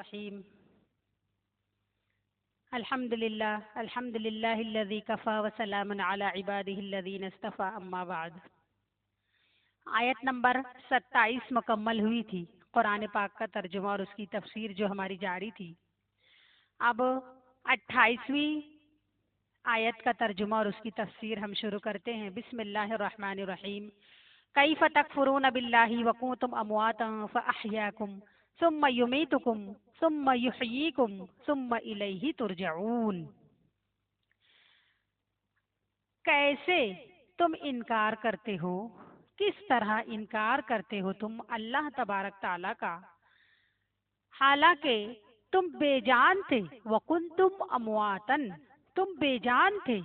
الرحیم الحمد للہ الذی کفا وسلام علی عبادہ الذین اصطفى اما بعد۔ آیت نمبر 27 مکمل ہوئی تھی، قرآن پاک کا ترجمہ اور اس کی تفسیر جو ہماری جاری تھی۔ اب 28ویں آیت کا ترجمہ اور اس کی تفسیر ہم شروع کرتے ہیں۔ بسم اللہ الرحمن الرحیم۔ کیف تکفرون باللہ وکنتم امواتا فاحیاکم ثم یمیتکم ثم یحییکم ثم الیہ ترجعون۔ کیسے تم انکار کرتے ہو، کس طرح انکار کرتے ہو تم اللہ تبارک تعالیٰ کا، حالانکہ تم بے جان تھے، وکنتم امواتن، تم بے جان تھے،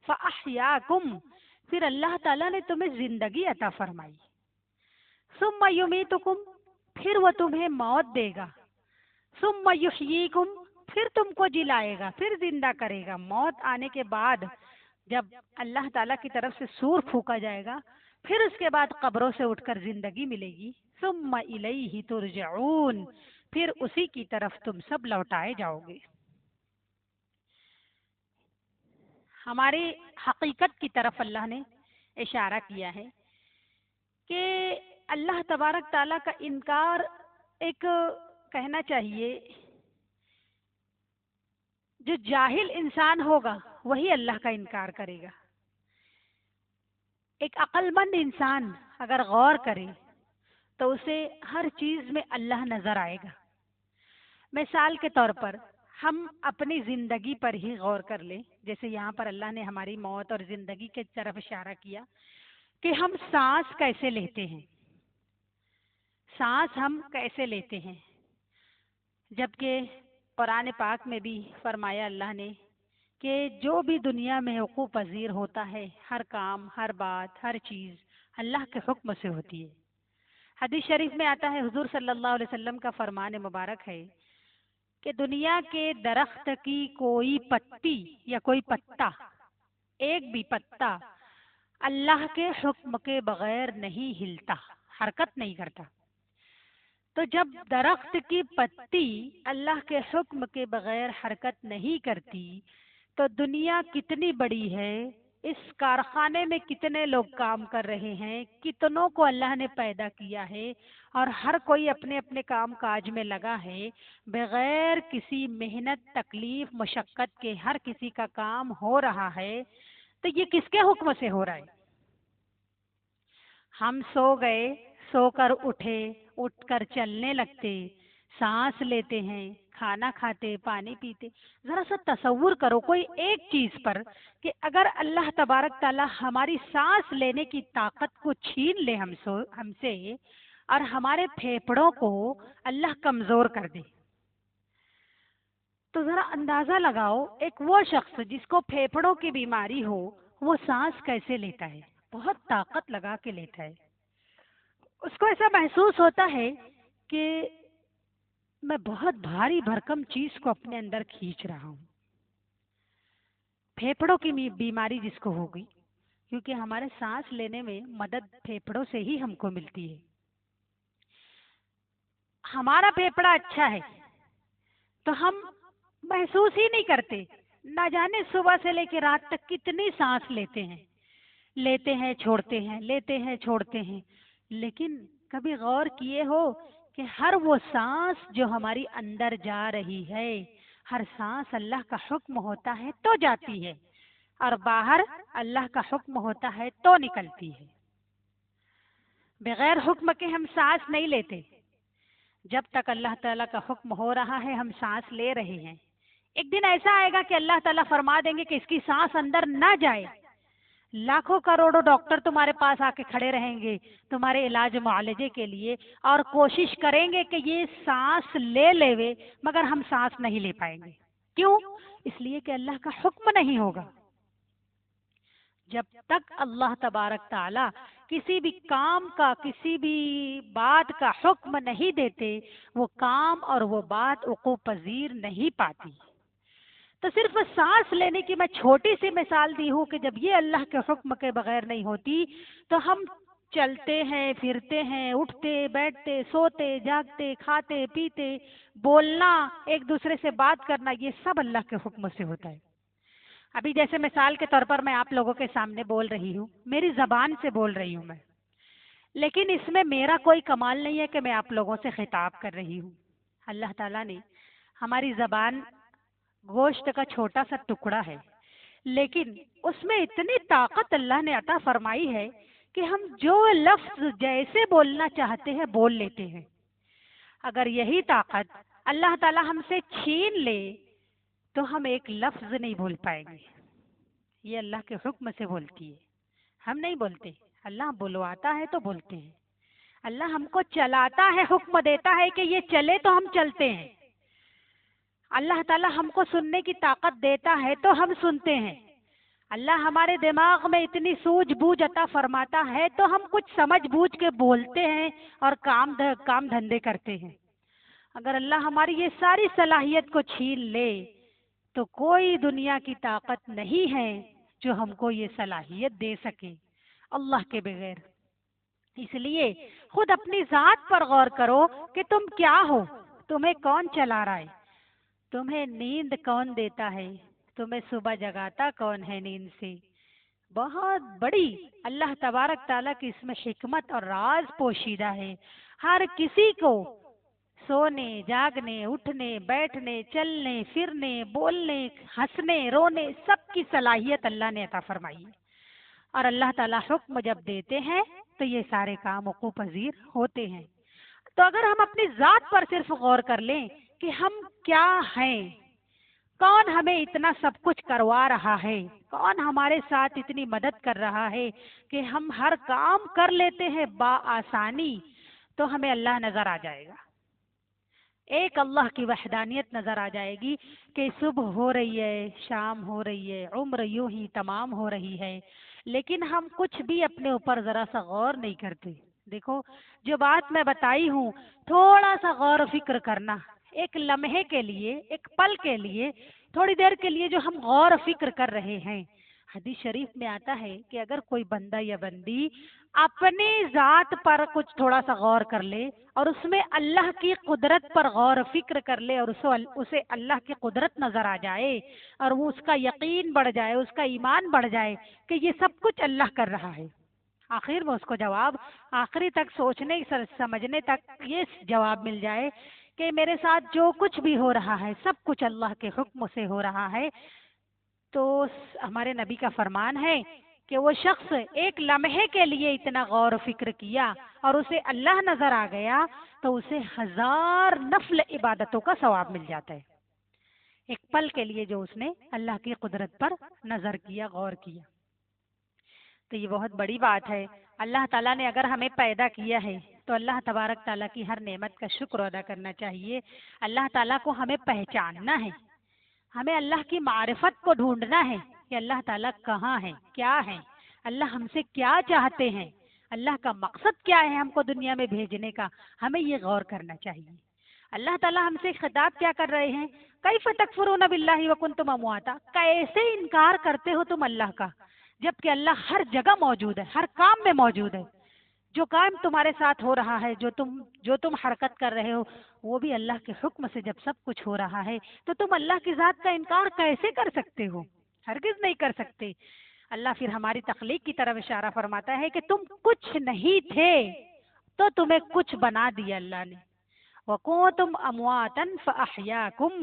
فاحیاکم، پھر اللہ تعالیٰ نے تمہیں زندگی عطا فرمائی، ثم یمیتکم، پھر وہ تمہیں موت دے گا، ثم یحییکم، پھر تم کو جلائے گا، پھر زندہ کرے گا۔ موت آنے کے بعد جب اللہ تعالیٰ کی طرف سے سور پھونکا جائے گا، پھر اس کے بعد قبروں سے اٹھ کر زندگی ملے گی۔ ثم الیہ ترجعون، پھر اسی کی طرف تم سب لوٹائے جاؤ گے۔ ہماری حقیقت کی طرف اللہ نے اشارہ کیا ہے کہ اللہ تبارک تعالیٰ کا انکار ایک کہنا چاہیے جو جاہل انسان ہوگا وہی اللہ کا انکار کرے گا۔ ایک عقل مند انسان اگر غور کرے تو اسے ہر چیز میں اللہ نظر آئے گا۔ مثال کے طور پر ہم اپنی زندگی پر ہی غور کر لیں، جیسے یہاں پر اللہ نے ہماری موت اور زندگی کی طرف اشارہ کیا کہ ہم سانس کیسے لیتے ہیں، سانس ہم کیسے لیتے ہیں، جبکہ قرآن پاک میں بھی فرمایا اللہ نے کہ جو بھی دنیا میں حقوق پذیر ہوتا ہے، ہر کام، ہر بات، ہر چیز اللہ کے حکم سے ہوتی ہے۔ حدیث شریف میں آتا ہے، حضور صلی اللہ علیہ وسلم کا فرمان مبارک ہے کہ دنیا کے درخت کی کوئی پتی یا کوئی پتا، ایک بھی پتا اللہ کے حکم کے بغیر نہیں ہلتا، حرکت نہیں کرتا۔ تو جب درخت کی پتی اللہ کے حکم کے بغیر حرکت نہیں کرتی تو دنیا کتنی بڑی ہے، اس کارخانے میں کتنے لوگ کام کر رہے ہیں، کتنوں کو اللہ نے پیدا کیا ہے، اور ہر کوئی اپنے اپنے کام کاج میں لگا ہے، بغیر کسی محنت، تکلیف، مشقت کے ہر کسی کا کام ہو رہا ہے۔ تو یہ کس کے حکم سے ہو رہا ہے؟ ہم سو گئے، سو کر اٹھے، اٹھ کر چلنے لگتے، سانس لیتے ہیں، کھانا کھاتے، پانی پیتے۔ ذرا سا تصور کرو کوئی ایک چیز پر کہ اگر اللہ تبارک تعالی ہماری سانس لینے کی طاقت کو چھین لے ہم سے، اور ہمارے پھیپھڑوں کو اللہ کمزور کر دے، تو ذرا اندازہ لگاؤ ایک وہ شخص جس کو پھیپھڑوں کی بیماری ہو وہ سانس کیسے لیتا ہے؟ بہت طاقت لگا کے لیتا ہے۔ اس کو ایسا محسوس ہوتا ہے کہ میں بہت بھاری بھرکم چیز کو اپنے اندر کھینچ رہا ہوں۔ پھیپھڑوں کی بیماری جس کو ہوگی، کیونکہ ہمارے سانس لینے میں مدد پھیپھڑوں سے ہی ہم کو ملتی ہے۔ ہمارا پھیپھڑا اچھا ہے تو ہم محسوس ہی نہیں کرتے، نہ جانے صبح سے لے کے رات تک کتنی سانس لیتے ہیں چھوڑتے ہیں، لیتے ہیں چھوڑتے ہیں۔ لیکن کبھی غور کیے ہو کہ ہر وہ سانس جو ہماری اندر جا رہی ہے، ہر سانس اللہ کا حکم ہوتا ہے تو جاتی ہے، اور باہر اللہ کا حکم ہوتا ہے تو نکلتی ہے۔ بغیر حکم کے ہم سانس نہیں لیتے۔ جب تک اللہ تعالیٰ کا حکم ہو رہا ہے ہم سانس لے رہے ہیں۔ ایک دن ایسا آئے گا کہ اللہ تعالیٰ فرما دیں گے کہ اس کی سانس اندر نہ جائے، لاکھوں کروڑوں ڈاکٹر تمہارے پاس آ کے کھڑے رہیں گے تمہارے علاج معالجے کے لیے، اور کوشش کریں گے کہ یہ سانس لے مگر ہم سانس نہیں لے پائیں گے۔ کیوں؟ اس لیے کہ اللہ کا حکم نہیں ہوگا۔ جب تک اللہ تبارک تعالی کسی بھی کام کا، کسی بھی بات کا حکم نہیں دیتے، وہ کام اور وہ بات وقوع پذیر نہیں پاتی۔ تو صرف سانس لینے کی میں چھوٹی سی مثال دی ہوں کہ جب یہ اللہ کے حکم کے بغیر نہیں ہوتی تو ہم چلتے ہیں، پھرتے ہیں، اٹھتے بیٹھتے، سوتے جاگتے، کھاتے پیتے، بولنا، ایک دوسرے سے بات کرنا، یہ سب اللہ کے حکم سے ہوتا ہے۔ ابھی جیسے مثال کے طور پر میں آپ لوگوں کے سامنے بول رہی ہوں، میری زبان سے بول رہی ہوں میں، لیکن اس میں میرا کوئی کمال نہیں ہے کہ میں آپ لوگوں سے خطاب کر رہی ہوں۔ اللہ تعالیٰ نے ہماری زبان گوشت کا چھوٹا سا ٹکڑا ہے، لیکن اس میں اتنی طاقت اللہ نے عطا فرمائی ہے کہ ہم جو لفظ جیسے بولنا چاہتے ہیں بول لیتے ہیں۔ اگر یہی طاقت اللہ تعالیٰ ہم سے چھین لے تو ہم ایک لفظ نہیں بول پائیں گے۔ یہ اللہ کے حکم سے بولتی ہے، ہم نہیں بولتے۔ اللہ بلواتا ہے تو بولتے ہیں، اللہ ہم کو چلاتا ہے، حکم دیتا ہے کہ یہ چلے تو ہم چلتے ہیں۔ اللہ تعالیٰ ہم کو سننے کی طاقت دیتا ہے تو ہم سنتے ہیں۔ اللہ ہمارے دماغ میں اتنی سوجھ بوجھ عطا فرماتا ہے تو ہم کچھ سمجھ بوجھ کے بولتے ہیں اور کام دھندے کرتے ہیں۔ اگر اللہ ہماری یہ ساری صلاحیت کو چھین لے تو کوئی دنیا کی طاقت نہیں ہے جو ہم کو یہ صلاحیت دے سکے اللہ کے بغیر۔ اس لیے خود اپنی ذات پر غور کرو کہ تم کیا ہو، تمہیں کون چلا رہا ہے، تمہیں نیند کون دیتا ہے، تمہیں صبح جگاتا کون ہے نیند سے۔ بہت بڑی اللہ تبارک تعالیٰ کی اس میں حکمت اور راز پوشیدہ ہے۔ ہر کسی کو سونے جاگنے اٹھنے بیٹھنے چلنے پھرنے بولنے ہنسنے رونے سب کی صلاحیت اللہ نے عطا فرمائی ہے، اور اللہ تعالیٰ حکم جب دیتے ہیں تو یہ سارے کام وقوع پذیر ہوتے ہیں۔ تو اگر ہم اپنی ذات پر صرف غور کر لیں کہ ہم کیا ہیں، کون ہمیں اتنا سب کچھ کروا رہا ہے، کون ہمارے ساتھ اتنی مدد کر رہا ہے کہ ہم ہر کام کر لیتے ہیں بآسانی، تو ہمیں اللہ نظر آ جائے گا۔ ایک اللہ کی وحدانیت نظر آ جائے گی کہ صبح ہو رہی ہے، شام ہو رہی ہے، عمر یوں ہی تمام ہو رہی ہے، لیکن ہم کچھ بھی اپنے اوپر ذرا سا غور نہیں کرتے۔ دیکھو جو بات میں بتائی ہوں، تھوڑا سا غور و فکر کرنا، ایک لمحے کے لیے، ایک پل کے لیے، تھوڑی دیر کے لیے جو ہم غور و فکر کر رہے ہیں۔ حدیث شریف میں آتا ہے کہ اگر کوئی بندہ یا بندی اپنی ذات پر کچھ تھوڑا سا غور کر لے اور اس میں اللہ کی قدرت پر غور و فکر کر لے اور اسے اللہ کی قدرت نظر آ جائے اور وہ اس کا یقین بڑھ جائے، اس کا ایمان بڑھ جائے کہ یہ سب کچھ اللہ کر رہا ہے، آخر میں اس کو جواب آخری تک سوچنے سمجھنے تک یہ جواب مل جائے کہ میرے ساتھ جو کچھ بھی ہو رہا ہے سب کچھ اللہ کے حکم سے ہو رہا ہے، تو ہمارے نبی کا فرمان ہے کہ وہ شخص ایک لمحے کے لیے اتنا غور و فکر کیا اور اسے اللہ نظر آ گیا تو اسے 1000 نفل عبادتوں کا ثواب مل جاتا ہے، ایک پل کے لیے جو اس نے اللہ کی قدرت پر نظر کیا، غور کیا۔ تو یہ بہت بڑی بات ہے۔ اللہ تعالیٰ نے اگر ہمیں پیدا کیا ہے تو اللہ تبارک تعالیٰ کی ہر نعمت کا شکر ادا کرنا چاہیے۔ اللہ تعالیٰ کو ہمیں پہچاننا ہے، ہمیں اللہ کی معرفت کو ڈھونڈنا ہے کہ اللہ تعالیٰ کہاں ہے، کیا ہے، اللہ ہم سے کیا چاہتے ہیں، اللہ کا مقصد کیا ہے ہم کو دنیا میں بھیجنے کا، ہمیں یہ غور کرنا چاہیے۔ اللہ تعالیٰ ہم سے خطاب کیا کر رہے ہیں؟ کیف تکفرون باللہ وکنتم امواتا، کیسے انکار کرتے ہو تم اللہ کا جبکہ اللہ ہر جگہ موجود ہے، ہر کام میں موجود ہے۔ جو کام تمہارے ساتھ ہو رہا ہے، جو تم حرکت کر رہے ہو، وہ بھی اللہ کے حکم سے جب سب کچھ ہو رہا ہے تو تم اللہ کی ذات کا انکار کیسے کر سکتے ہو؟ ہرگز نہیں کر سکتے۔ اللہ پھر ہماری تخلیق کی طرف اشارہ فرماتا ہے کہ تم کچھ نہیں تھے تو تمہیں کچھ بنا دیا اللہ نے۔ وَكُنتُمْ أَمْوَاتًا فَأَحْيَاكُمْ،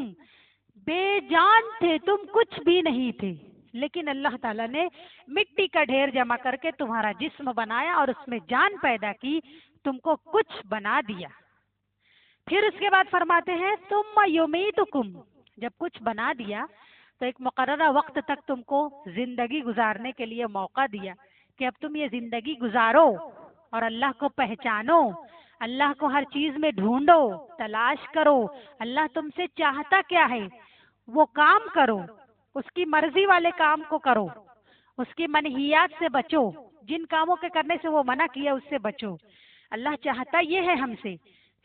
بے جان تھے تم، کچھ بھی نہیں تھے، لیکن اللہ تعالیٰ نے مٹی کا ڈھیر جمع کر کے تمہارا جسم بنایا اور اس میں جان پیدا کی، تم کو کچھ بنا دیا۔ پھر اس کے بعد فرماتے ہیں ثُمَّ يُمِيتُكُمْ، جب کچھ بنا دیا تو ایک مقررہ وقت تک تم کو زندگی گزارنے کے لیے موقع دیا کہ اب تم یہ زندگی گزارو اور اللہ کو پہچانو، اللہ کو ہر چیز میں ڈھونڈو، تلاش کرو، اللہ تم سے چاہتا کیا ہے وہ کام کرو، اس کی مرضی والے کام کو کرو، اس کی منہیات سے بچو، جن کاموں کے کرنے سے وہ منع کیا اس سے بچو۔ اللہ چاہتا یہ ہے ہم سے۔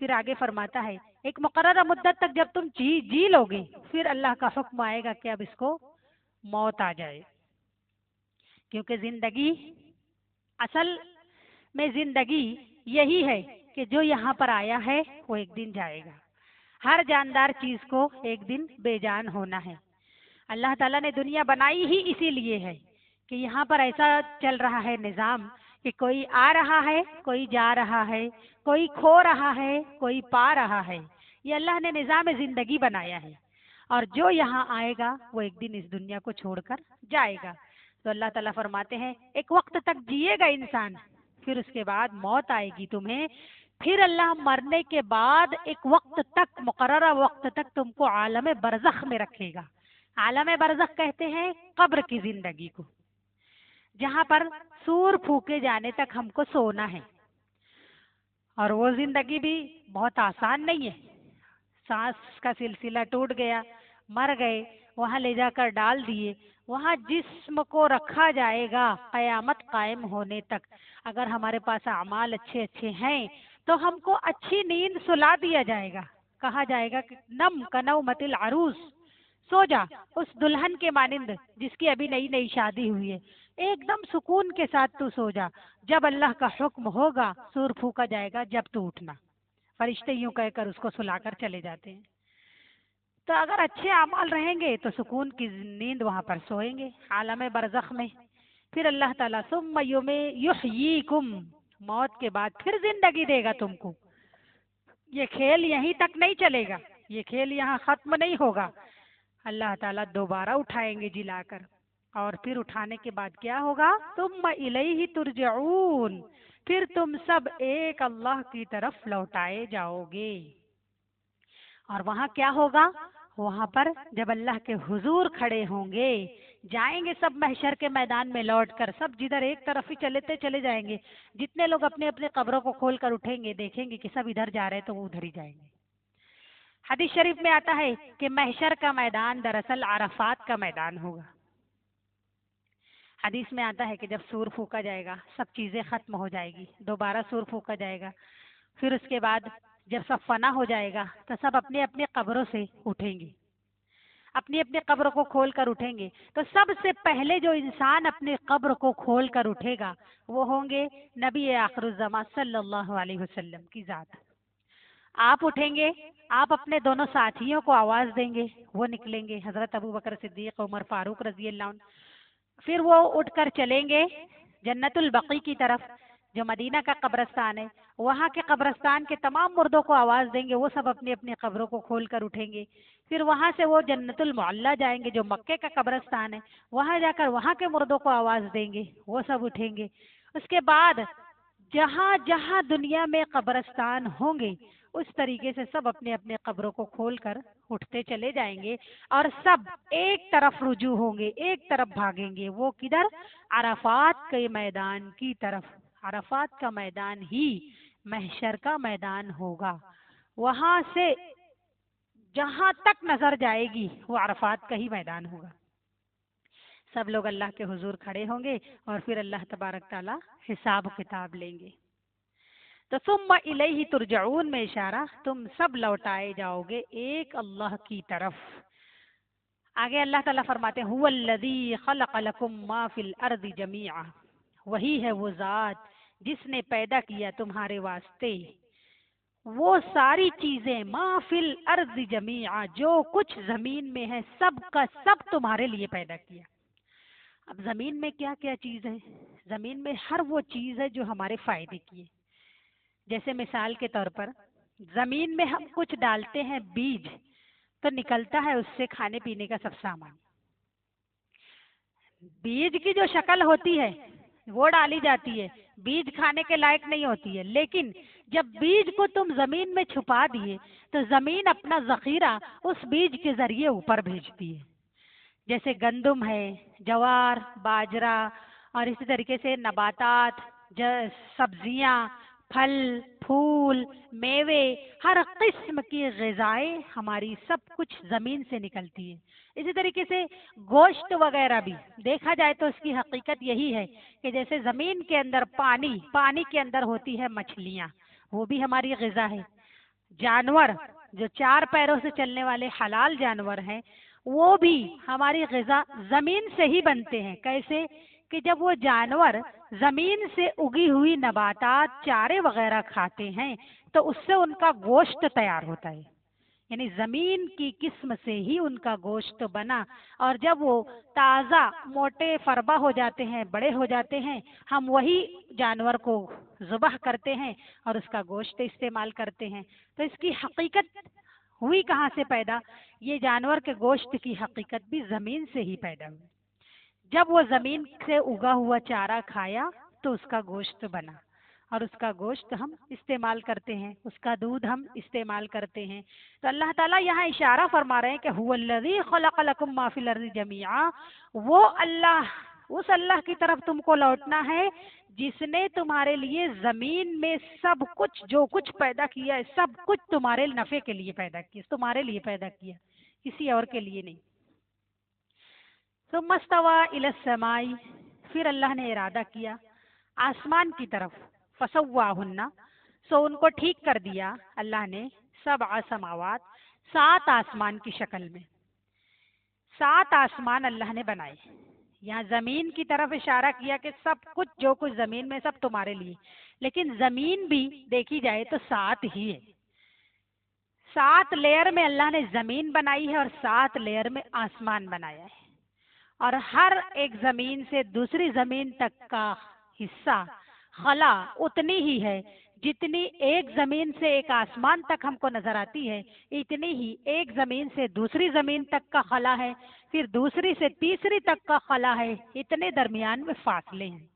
پھر آگے فرماتا ہے ایک مقررہ مدت تک جب تم جی لو گے پھر اللہ کا حکم آئے گا کہ اب اس کو موت آ جائے، کیونکہ زندگی اصل میں زندگی یہی ہے کہ جو یہاں پر آیا ہے وہ ایک دن جائے گا. ہر جاندار چیز کو ایک دن بے جان ہونا ہے. اللہ تعالیٰ نے دنیا بنائی ہی اسی لیے ہے کہ یہاں پر ایسا چل رہا ہے نظام کہ کوئی آ رہا ہے، کوئی جا رہا ہے، کوئی کھو رہا ہے، کوئی پا رہا ہے. یہ اللہ نے نظام زندگی بنایا ہے، اور جو یہاں آئے گا وہ ایک دن اس دنیا کو چھوڑ کر جائے گا. تو اللہ تعالیٰ فرماتے ہیں ایک وقت تک جیے گا انسان، پھر اس کے بعد موت آئے گی تمہیں. پھر اللہ مرنے کے بعد ایک وقت تک، مقررہ وقت تک تم کو عالم برزخ میں رکھے گا. عالم برزخ کہتے ہیں قبر کی زندگی کو، جہاں پر سور پھونکے جانے تک ہم کو سونا ہے. اور وہ زندگی بھی بہت آسان نہیں ہے. سانس کا سلسلہ ٹوٹ گیا، مر گئے، وہاں لے جا کر ڈال دیے، وہاں جسم کو رکھا جائے گا قیامت قائم ہونے تک. اگر ہمارے پاس اعمال اچھے اچھے ہیں تو ہم کو اچھی نیند سلا دیا جائے گا. کہا جائے گا کہ نم کنومت العروس، سو جا اس دلہن کے مانند جس کی ابھی نئی نئی شادی ہوئی ہے، ایک دم سکون کے ساتھ تو سو جا. جب اللہ کا حکم ہوگا سور پھونکا جائے گا جب تو اٹھنا. فرشتے یوں کہہ کر اس کو سلا کر چلے جاتے ہیں. تو اگر اچھے اعمال رہیں گے تو سکون کی نیند وہاں پر سوئیں گے عالم برزخ میں. پھر اللہ تعالیٰ ثم یحییکم، موت کے بعد پھر زندگی دے گا تم کو. یہ کھیل یہیں تک نہیں چلے گا، یہ کھیل یہاں ختم نہیں ہوگا. اللہ تعالیٰ دوبارہ اٹھائیں گے جلا کر، اور پھر اٹھانے کے بعد کیا ہوگا؟ ثم الیہ ترجعون، پھر تم سب ایک اللہ کی طرف لوٹائے جاؤ گے. اور وہاں کیا ہوگا؟ وہاں پر جب اللہ کے حضور کھڑے ہوں گے، جائیں گے سب محشر کے میدان میں لوٹ کر، سب جدھر ایک طرف ہی چلے جائیں گے. جتنے لوگ اپنے اپنے قبروں کو کھول کر اٹھیں گے، دیکھیں گے کہ سب ادھر جا رہے ہیں تو وہ ادھر ہی جائیں گے. حدیث شریف میں آتا ہے کہ محشر کا میدان دراصل عرفات کا میدان ہوگا. حدیث میں آتا ہے کہ جب سور پھونکا جائے گا سب چیزیں ختم ہو جائے گی، دوبارہ سور پھونکا جائے گا. پھر اس کے بعد جب سب فنا ہو جائے گا تو سب اپنے اپنے قبروں سے اٹھیں گے، اپنی اپنی قبروں کو کھول کر اٹھیں گے. تو سب سے پہلے جو انسان اپنے قبر کو کھول کر اٹھے گا وہ ہوں گے نبی آخر الزماں صلی اللہ علیہ وسلم کی ذات. آپ اٹھیں گے، آپ اپنے دونوں ساتھیوں کو آواز دیں گے، وہ نکلیں گے، حضرت ابو بکر صدیق، عمر فاروق رضی اللہ عنہ. پھر وہ اٹھ کر چلیں گے جنت البقیع کی طرف، جو مدینہ کا قبرستان ہے. وہاں کے قبرستان کے تمام مردوں کو آواز دیں گے، وہ سب اپنی اپنی قبروں کو کھول کر اٹھیں گے. پھر وہاں سے وہ جنت المعلی جائیں گے جو مکے کا قبرستان ہے، وہاں جا کر وہاں کے مردوں کو آواز دیں گے، وہ سب اٹھیں گے. اس کے بعد جہاں جہاں دنیا میں قبرستان ہوں گے اس طریقے سے سب اپنے اپنے قبروں کو کھول کر اٹھتے چلے جائیں گے، اور سب ایک طرف رجوع ہوں گے، ایک طرف بھاگیں گے. وہ کدھر؟ عرفات کے میدان کی طرف. عرفات کا میدان ہی محشر کا میدان ہوگا. وہاں سے جہاں تک نظر جائے گی وہ عرفات کا ہی میدان ہوگا. سب لوگ اللہ کے حضور کھڑے ہوں گے اور پھر اللہ تبارک تعالیٰ حساب کتاب لیں گے. تو ثم الیہ ترجعون میں اشارہ، تم سب لوٹائے جاؤ گے ایک اللہ کی طرف. آگے اللہ تعالیٰ فرماتے ہیں هو الذی خلق لکم ما فی الارض جمیعا، وہی ہے وہ ذات جس نے پیدا کیا تمہارے واسطے وہ ساری چیزیں، ما فی الارض جمیعا، جو کچھ زمین میں ہے سب کا سب تمہارے لیے پیدا کیا. اب زمین میں کیا کیا چیز ہے؟ زمین میں ہر وہ چیز ہے جو ہمارے فائدے کی ہے. جیسے مثال کے طور پر زمین میں ہم کچھ ڈالتے ہیں بیج، تو نکلتا ہے اس سے کھانے پینے کا سب سامان. بیج کی جو شکل ہوتی ہے وہ ڈالی جاتی ہے، بیج کھانے کے لائق نہیں ہوتی ہے، لیکن جب بیج کو تم زمین میں چھپا دیے تو زمین اپنا ذخیرہ اس بیج کے ذریعے اوپر بھیجتی ہے. جیسے گندم ہے، جوار، باجرہ، اور اسی طریقے سے نباتات، سبزیاں، پھل پھول، میوے، ہر قسم کی غذائیں ہماری سب کچھ زمین سے نکلتی ہے. اسی طریقے سے گوشت وغیرہ بھی دیکھا جائے تو اس کی حقیقت یہی ہے کہ جیسے زمین کے اندر پانی کے اندر ہوتی ہے مچھلیاں، وہ بھی ہماری غذا ہے. جانور جو 4 پیروں سے چلنے والے حلال جانور ہیں وہ بھی ہماری غذا زمین سے ہی بنتے ہیں. کیسے کہ جب وہ جانور زمین سے اگی ہوئی نباتات چارے وغیرہ کھاتے ہیں تو اس سے ان کا گوشت تیار ہوتا ہے، یعنی زمین کی قسم سے ہی ان کا گوشت بنا، اور جب وہ تازہ موٹے فربا ہو جاتے ہیں، بڑے ہو جاتے ہیں، ہم وہی جانور کو ذبح کرتے ہیں اور اس کا گوشت استعمال کرتے ہیں۔ تو اس کی حقیقت ہوئی کہاں سے پیدا؟ یہ جانور کے گوشت کی حقیقت بھی زمین سے ہی پیدا ہوئی۔ جب وہ زمین سے اگا ہوا چارہ کھایا تو اس کا گوشت بنا، اور اس کا گوشت ہم استعمال کرتے ہیں، اس کا دودھ ہم استعمال کرتے ہیں۔ تو اللہ تعالیٰ یہاں اشارہ فرما رہے ہیں کہ هو الذی خلق لکم ما فی الارض جمیعا، وہ اللہ، اس اللہ کی طرف تم کو لوٹنا ہے جس نے تمہارے لیے زمین میں سب کچھ، جو کچھ پیدا کیا ہے، سب کچھ تمہارے نفع کے لیے پیدا کیا، تمہارے لیے پیدا کیا، کسی اور کے لیے نہیں۔ ثم استوى الى السماء، پھر اللہ نے ارادہ کیا آسمان کی طرف، فسواہن، سو ان کو ٹھیک کر دیا اللہ نے، 7 سماوات، 7 آسمان کی شکل میں، 7 آسمان اللہ نے بنائے۔ یہاں زمین کی طرف اشارہ کیا کہ سب کچھ، جو کچھ زمین میں، سب تمہارے لیے، لیکن زمین بھی دیکھی جائے تو 7 ہی ہے۔ 7 لیئر میں اللہ نے زمین بنائی ہے اور 7 لیئر میں آسمان بنایا ہے، اور ہر ایک زمین سے دوسری زمین تک کا حصہ، خلا اتنی ہی ہے جتنی ایک زمین سے ایک آسمان تک ہم کو نظر آتی ہے، اتنی ہی ایک زمین سے دوسری زمین تک کا خلا ہے، پھر دوسری سے تیسری تک کا خلا ہے، اتنے درمیان میں فاصلے ہیں۔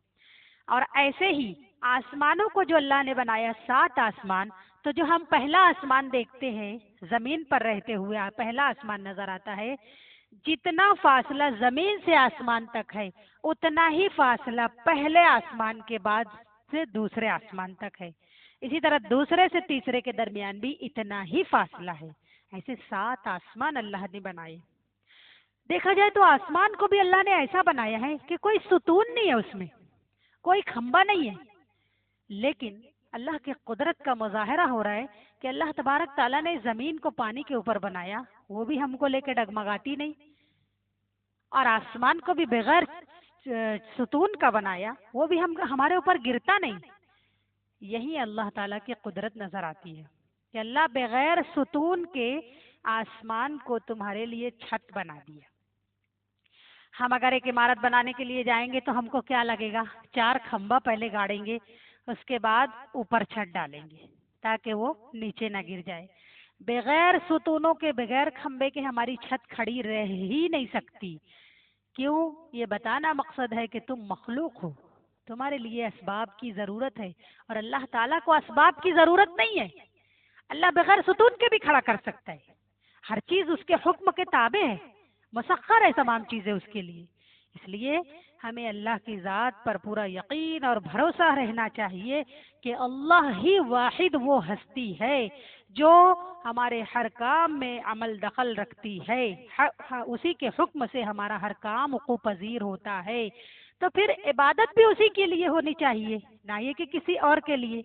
اور ایسے ہی آسمانوں کو جو اللہ نے بنایا 7 آسمان، تو جو ہم پہلا آسمان دیکھتے ہیں زمین پر رہتے ہوئے، پہلا آسمان نظر آتا ہے، جتنا فاصلہ زمین سے آسمان تک ہے اتنا ہی فاصلہ پہلے آسمان کے بعد سے دوسرے آسمان تک ہے، اسی طرح دوسرے سے تیسرے کے درمیان بھی اتنا ہی فاصلہ ہے۔ ایسے 7 آسمان اللہ نے بنائے۔ دیکھا جائے تو آسمان کو بھی اللہ نے ایسا بنایا ہے کہ کوئی ستون نہیں ہے، اس میں کوئی کھمبا نہیں ہے، لیکن اللہ کی قدرت کا مظاہرہ ہو رہا ہے کہ اللہ تبارک تعالیٰ نے زمین کو پانی کے اوپر بنایا، وہ بھی ہم کو لے کے ڈگمگاتی نہیں، اور آسمان کو بھی بغیر ستون کا بنایا، وہ بھی ہمارے اوپر گرتا نہیں۔ یہی اللہ تعالیٰ کی قدرت نظر آتی ہے کہ اللہ بغیر ستون کے آسمان کو تمہارے لیے چھت بنا دیا۔ ہم اگر ایک عمارت بنانے کے لیے جائیں گے تو ہم کو کیا لگے گا؟ 4 کھمبا پہلے گاڑیں گے، اس کے بعد اوپر چھت ڈالیں گے تاکہ وہ نیچے نہ گر جائے۔ بغیر ستونوں کے، بغیر کھمبے کے ہماری چھت کھڑی رہ ہی نہیں سکتی۔ کیوں؟ یہ بتانا مقصد ہے کہ تم مخلوق ہو، تمہارے لیے اسباب کی ضرورت ہے، اور اللہ تعالیٰ کو اسباب کی ضرورت نہیں ہے۔ اللہ بغیر ستون کے بھی کھڑا کر سکتا ہے، ہر چیز اس کے حکم کے تابع ہے، مسخر ہے تمام چیزیں اس کے لیے۔ اس لیے ہمیں اللہ کی ذات پر پورا یقین اور بھروسہ رہنا چاہیے کہ اللہ ہی واحد وہ ہستی ہے جو ہمارے ہر کام میں عمل دخل رکھتی ہے، اسی کے حکم سے ہمارا ہر کام وقوع پذیر ہوتا ہے۔ تو پھر عبادت بھی اسی کے لیے ہونی چاہیے، نہ یہ کہ کسی اور کے لیے۔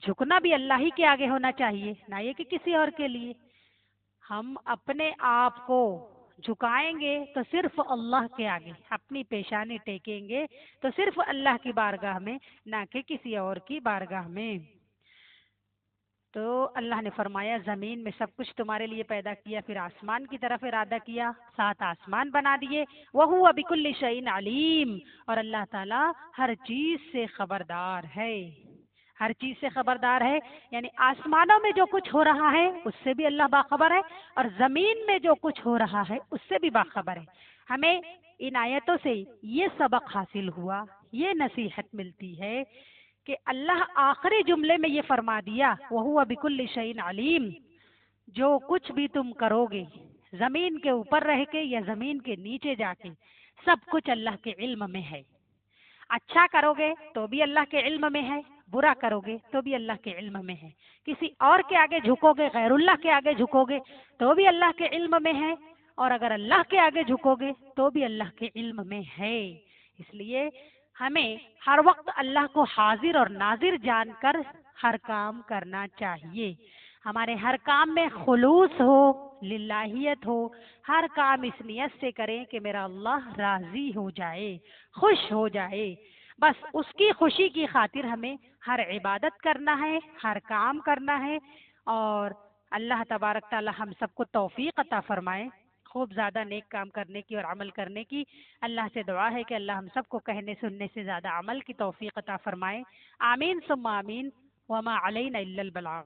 جھکنا بھی اللہ ہی کے آگے ہونا چاہیے، نہ یہ کہ کسی اور کے لیے۔ ہم اپنے آپ کو جھکائیں گے تو صرف اللہ کے آگے، اپنی پیشانی ٹیکیں گے تو صرف اللہ کی بارگاہ میں، نہ کہ کسی اور کی بارگاہ میں۔ تو اللہ نے فرمایا زمین میں سب کچھ تمہارے لیے پیدا کیا، پھر آسمان کی طرف ارادہ کیا، 7 آسمان بنا دیے۔ وَهُوَ بِكُلِّ شَيْءٍ عَلِيمٌ، اور اللہ تعالیٰ ہر چیز سے خبردار ہے، ہر چیز سے خبردار ہے، یعنی آسمانوں میں جو کچھ ہو رہا ہے اس سے بھی اللہ باخبر ہے، اور زمین میں جو کچھ ہو رہا ہے اس سے بھی باخبر ہے۔ ہمیں ان آیتوں سے یہ سبق حاصل ہوا، یہ نصیحت ملتی ہے کہ اللہ آخری جملے میں یہ فرما دیا وَهُوَ بِكُلِّ شَيْءٍ عَلِيمٌ، جو کچھ بھی تم کرو گے زمین کے اوپر رہ کے یا زمین کے نیچے جا کے، سب کچھ اللہ کے علم میں ہے۔ اچھا کرو گے تو بھی اللہ کے علم میں ہے، برا کرو گے تو بھی اللہ کے علم میں ہے۔ کسی اور کے آگے جھکو گے، غیر اللہ کے آگے جھکو گے تو بھی اللہ کے علم میں ہے، اور اگر اللہ کے آگے جھکو گے تو بھی اللہ کے علم میں ہے۔ اس لیے ہمیں ہر وقت اللہ کو حاضر اور ناظر جان کر ہر کام کرنا چاہیے۔ ہمارے ہر کام میں خلوص ہو، للہیت ہو، ہر کام اس نیت سے کریں کہ میرا اللہ راضی ہو جائے، خوش ہو جائے، بس اس کی خوشی کی خاطر ہمیں ہر عبادت کرنا ہے، ہر کام کرنا ہے، اور اللہ تبارک تعالی ہم سب کو توفیق عطا فرمائے خوب زیادہ نیک کام کرنے کی اور عمل کرنے کی۔ اللہ سے دعا ہے کہ اللہ ہم سب کو کہنے سننے سے زیادہ عمل کی توفیق عطا فرمائے۔ آمین ثم آمین، وما علینا الا البلاغ۔